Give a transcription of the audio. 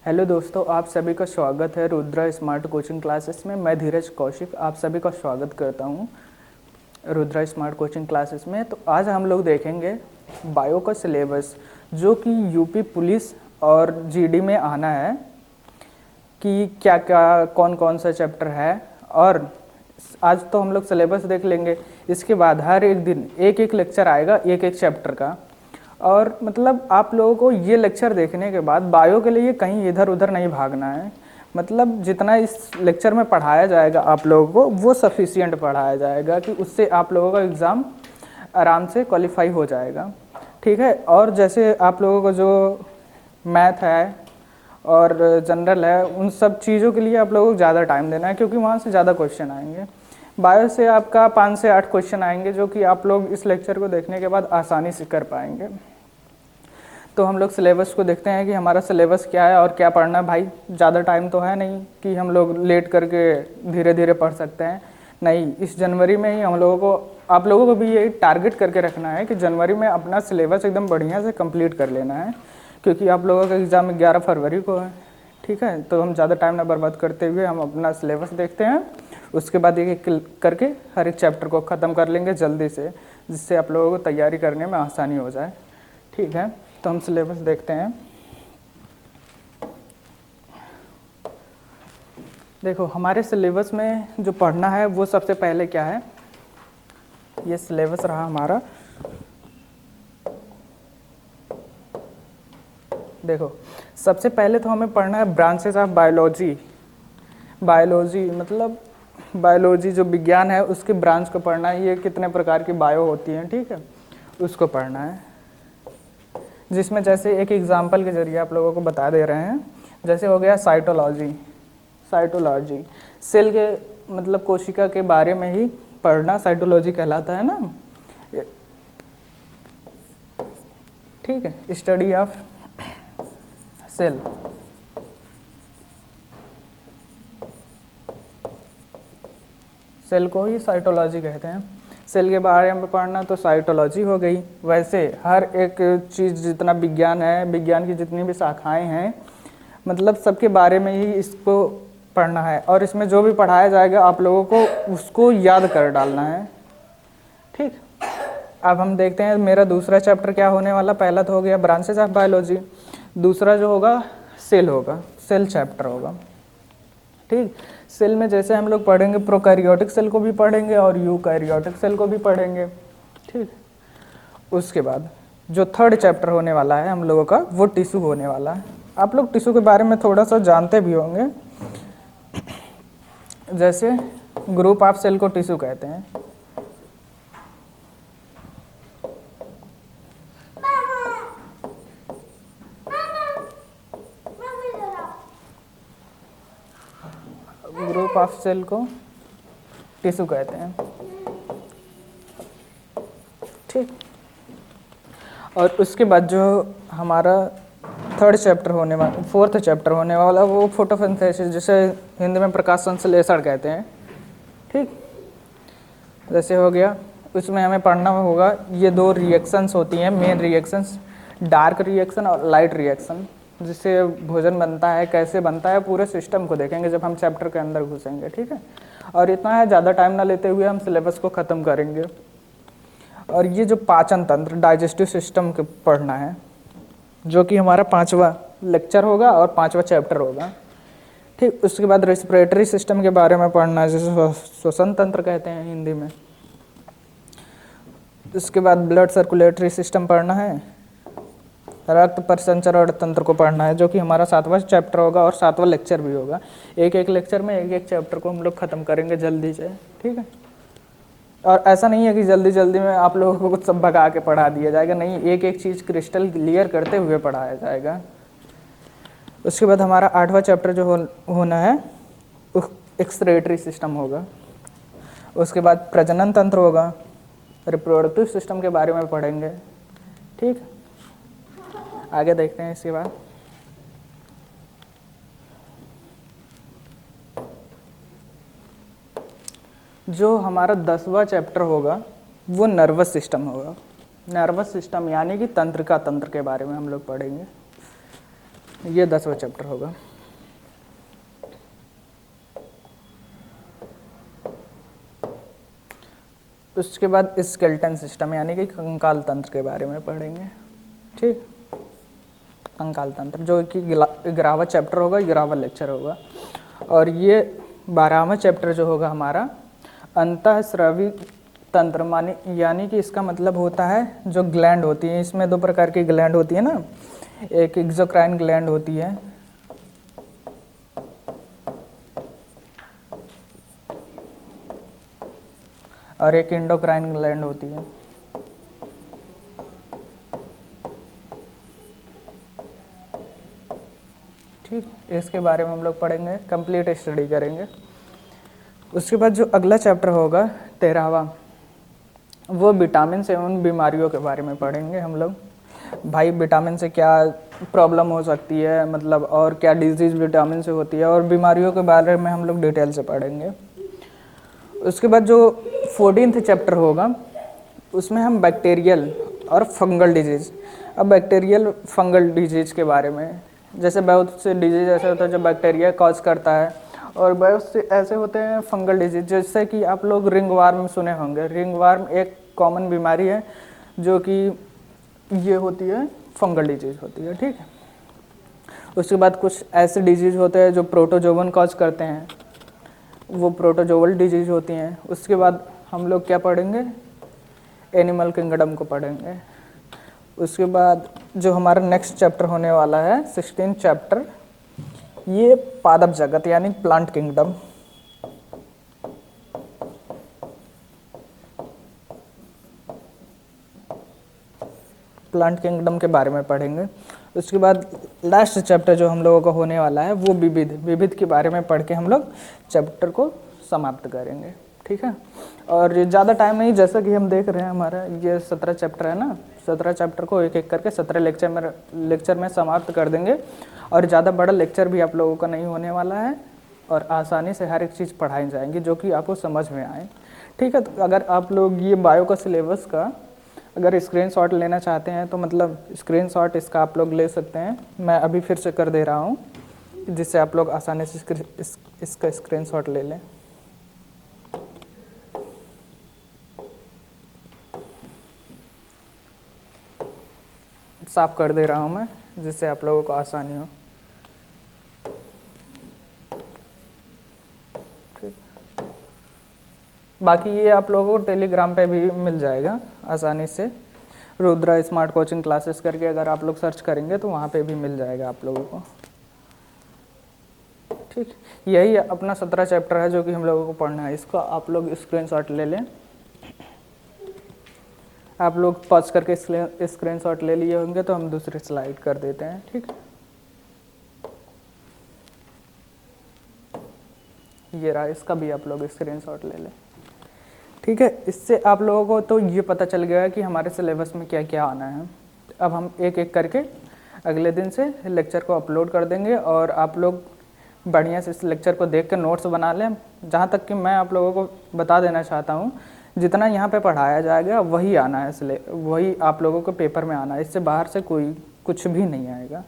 Hello दोस्तों, आप सभी का स्वागत है रुद्रा स्मार्ट कोचिंग क्लासेस में। मैं धीरज कौशिक आप सभी का स्वागत करता हूं रुद्रा स्मार्ट कोचिंग क्लासेस में। तो आज हम लोग देखेंगे बायो का सिलेबस, जो कि यूपी पुलिस और जीडी में आना है कि क्या क्या कौन कौन सा चैप्टर है। और आज तो हम लोग सिलेबस देख लेंगे, इसके बाद हर एक दिन एक एक लेक्चर आएगा एक एक चैप्टर का। और मतलब आप लोगों को ये लेक्चर देखने के बाद बायो के लिए कहीं इधर उधर नहीं भागना है। मतलब जितना इस लेक्चर में पढ़ाया जाएगा आप लोगों को वो सफिशिएंट पढ़ाया जाएगा कि उससे आप लोगों का एग्ज़ाम आराम से क्वालिफाई हो जाएगा, ठीक है। और जैसे आप लोगों को जो मैथ है और जनरल है, उन सब चीज़ों के लिए आप लोगों को ज़्यादा टाइम देना है, क्योंकि वहाँ से ज़्यादा क्वेश्चन आएंगे। बायो से आपका 5 से 8 क्वेश्चन आएंगे, जो कि आप लोग इस लेक्चर को देखने के बाद आसानी से कर पाएंगे। तो हम लोग सिलेबस को देखते हैं कि हमारा सिलेबस क्या है और क्या पढ़ना है। भाई ज़्यादा टाइम तो है नहीं कि हम लोग लेट करके धीरे धीरे पढ़ सकते हैं। नहीं, इस जनवरी में ही हम लोगों को, आप लोगों को भी यही टारगेट करके रखना है कि जनवरी में अपना सिलेबस एकदम बढ़िया से कंप्लीट कर लेना है, क्योंकि आप लोगों का एग्ज़ाम 11 फरवरी को है, ठीक है। तो हम ज़्यादा टाइम ना बर्बाद करते हुए हम अपना सिलेबस देखते हैं, उसके बाद एक एक करके हर एक चैप्टर को ख़त्म कर लेंगे जल्दी से, जिससे आप लोगों को तैयारी करने में आसानी हो जाए, ठीक है। तो हम सिलेबस देखते हैं। देखो, हमारे सिलेबस में जो पढ़ना है वो सबसे पहले क्या है, ये सिलेबस रहा हमारा। देखो, सबसे पहले तो हमें पढ़ना है ब्रांचेस ऑफ बायोलॉजी। बायोलॉजी मतलब बायोलॉजी जो विज्ञान है उसके ब्रांच को पढ़ना है। ये कितने प्रकार की बायो होती हैं, ठीक है, उसको पढ़ना है। जिसमें जैसे एक एग्जांपल के जरिए आप लोगों को बता दे रहे हैं। जैसे हो गया साइटोलॉजी। साइटोलॉजी सेल के मतलब कोशिका के बारे में ही पढ़ना साइटोलॉजी कहलाता है ना, ठीक है। स्टडी ऑफ सेल, सेल को ही साइटोलॉजी कहते हैं। सेल के बारे में पढ़ना तो साइटोलॉजी हो गई। वैसे हर एक चीज़ जितना विज्ञान है, विज्ञान की जितनी भी शाखाएं हैं, मतलब सबके बारे में ही इसको पढ़ना है। और इसमें जो भी पढ़ाया जाएगा आप लोगों को उसको याद कर डालना है, ठीक। अब हम देखते हैं मेरा दूसरा चैप्टर क्या होने वाला। पहला तो हो गया ब्रांचेस ऑफ बायोलॉजी, दूसरा जो होगा सेल होगा, सेल चैप्टर होगा, ठीक। सेल में जैसे हम लोग पढ़ेंगे प्रोकैरियोटिक सेल को भी पढ़ेंगे और यूकैरियोटिक सेल को भी पढ़ेंगे, ठीक। उसके बाद जो थर्ड चैप्टर होने वाला है हम लोगों का वो टिश्यू होने वाला है। आप लोग टिश्यू के बारे में थोड़ा सा जानते भी होंगे। जैसे ग्रुप ऑफ सेल को टिश्यू कहते हैं। ग्रुप ऑफ सेल को टिश्यू कहते हैं, ठीक। और उसके बाद जो हमारा थर्ड चैप्टर होने वाला, फोर्थ चैप्टर होने वाला, वो फोटोसिंथेसिस, जिसे हिंदी में प्रकाश संश्लेषण कहते हैं, ठीक। जैसे हो गया, उसमें हमें पढ़ना होगा ये दो रिएक्शंस होती हैं, मेन रिएक्शंस, डार्क रिएक्शन और लाइट रिएक्शन, जिससे भोजन बनता है, कैसे बनता है, पूरे सिस्टम को देखेंगे जब हम चैप्टर के अंदर घुसेंगे, ठीक है। और इतना है, ज़्यादा टाइम ना लेते हुए हम सिलेबस को ख़त्म करेंगे। और ये जो पाचन तंत्र, डाइजेस्टिव सिस्टम के पढ़ना है, जो कि हमारा 5वां लेक्चर होगा और 5वां चैप्टर होगा, ठीक। उसके बाद रेस्पिरेटरी सिस्टम के बारे में पढ़ना है, जिसे श्वसन तंत्र कहते हैं हिंदी में। उसके बाद ब्लड सर्कुलेटरी सिस्टम पढ़ना है, रक्त परिसंचरण तंत्र को पढ़ना है, जो कि हमारा 7वां चैप्टर होगा और 7वां लेक्चर भी होगा। एक एक लेक्चर में एक एक चैप्टर को हम लोग ख़त्म करेंगे जल्दी से, ठीक है। और ऐसा नहीं है कि जल्दी जल्दी में आप लोगों को कुछ सब भगा के पढ़ा दिया जाएगा, नहीं, एक एक चीज़ क्रिस्टल क्लियर करते हुए पढ़ाया जाएगा। उसके बाद हमारा 8वां चैप्टर जो होना है एक्सक्रीटरी सिस्टम होगा। उसके बाद प्रजनन तंत्र होगा, रिप्रोडक्टिव सिस्टम के बारे में पढ़ेंगे, ठीक। आगे देखते हैं। इसके बाद जो हमारा 10वां चैप्टर होगा वो नर्वस सिस्टम होगा। नर्वस सिस्टम यानी कि तंत्रिका तंत्र के बारे में हम लोग पढ़ेंगे। ये 10वां चैप्टर होगा। उसके बाद स्केलेटन सिस्टम यानी कि कंकाल तंत्र के बारे में पढ़ेंगे। ठीक, कंकाल तंत्र जो कि 11वां चैप्टर होगा, 11वां लेक्चर होगा। और ये 12वां चैप्टर जो होगा हमारा अंतःस्रावी तंत्र माने यानी कि इसका मतलब होता है जो ग्लैंड होती है, इसमें 2 प्रकार की ग्लैंड होती है ना, एक एक्सोक्राइन ग्लैंड होती है और एक एंडोक्राइन ग्लैंड होती है। ठीक, इसके बारे में हम लोग पढ़ेंगे, कंप्लीट स्टडी करेंगे। उसके बाद जो अगला चैप्टर होगा 13वां, वो विटामिन से उन बीमारियों के बारे में पढ़ेंगे हम लोग। भाई विटामिन से क्या प्रॉब्लम हो सकती है, मतलब और क्या डिजीज़ विटामिन से होती है, और बीमारियों के बारे में हम लोग डिटेल से पढ़ेंगे। उसके बाद जो 14वां चैप्टर होगा उसमें हम बैक्टीरियल और फंगल डिजीज़, अब बैक्टीरियल फंगल डिजीज़ के बारे में, जैसे बहुत से डिजीज़ ऐसे होता है जो बैक्टीरिया कॉज करता है, और बहुत से ऐसे होते हैं फंगल डिजीज़, जैसे कि आप लोग रिंग वार्म सुने होंगे। रिंग वार्म एक कॉमन बीमारी है जो कि ये होती है फंगल डिजीज़ होती है। ठीक है, उसके बाद कुछ ऐसे डिजीज़ होते हैं जो प्रोटोजोवन कॉज करते हैं, वो प्रोटोजोवल डिजीज़ होती हैं। उसके बाद हम लोग क्या पढ़ेंगे, एनिमल किंगडम को पढ़ेंगे। उसके बाद जो हमारा नेक्स्ट चैप्टर होने वाला है 16 चैप्टर, ये पादप जगत यानी प्लांट किंगडम। प्लांट किंगडम के बारे में पढ़ेंगे। उसके बाद लास्ट चैप्टर जो हम लोगों का होने वाला है वो विविध के बारे में पढ़ के हम लोग चैप्टर को समाप्त करेंगे। ठीक है, और ज़्यादा टाइम नहीं, जैसा कि हम देख रहे हैं हमारा ये 17 चैप्टर है ना, 17 चैप्टर को एक एक करके 17 लेक्चर में समाप्त कर देंगे। और ज़्यादा बड़ा लेक्चर भी आप लोगों का नहीं होने वाला है, और आसानी से हर एक चीज़ पढ़ाई जाएंगी जो कि आपको समझ में आए। ठीक है, तो अगर आप लोग ये बायो का सिलेबस का अगर स्क्रीनशॉट लेना चाहते हैं तो मतलब स्क्रीनशॉट इसका आप लोग ले सकते हैं। मैं अभी फिर से कर दे रहा हूँ जिससे आप लोग आसानी से इसका स्क्रीनशॉट ले लें। साफ कर दे रहा हूँ मैं जिससे आप लोगों को आसानी हो। ठीक, बाकी ये आप लोगों को टेलीग्राम पे भी मिल जाएगा आसानी से, रुद्रा स्मार्ट कोचिंग क्लासेस करके अगर आप लोग सर्च करेंगे तो वहाँ पे भी मिल जाएगा आप लोगों को। ठीक, यही अपना 17 चैप्टर है जो कि हम लोगों को पढ़ना है, इसका आप लोग स्क्रीनशॉट ले लें। आप लोग पॉज करके स्क्रीनशॉट ले लिए होंगे तो हम दूसरी स्लाइड कर देते हैं। ठीक, ये रहा, इसका भी आप लोग स्क्रीनशॉट ले लें। ठीक है, इससे आप लोगों को तो ये पता चल गया है कि हमारे सिलेबस में क्या क्या आना है। अब हम एक एक करके अगले दिन से लेक्चर को अपलोड कर देंगे, और आप लोग बढ़िया से इस लेक्चर को देख कर नोट्स बना लें। जहाँ तक कि मैं आप लोगों को बता देना चाहता हूँ, जितना यहाँ पे पढ़ाया जाएगा वही आना है, इसलिए वही आप लोगों को पेपर में आना है, इससे बाहर से कोई कुछ भी नहीं आएगा।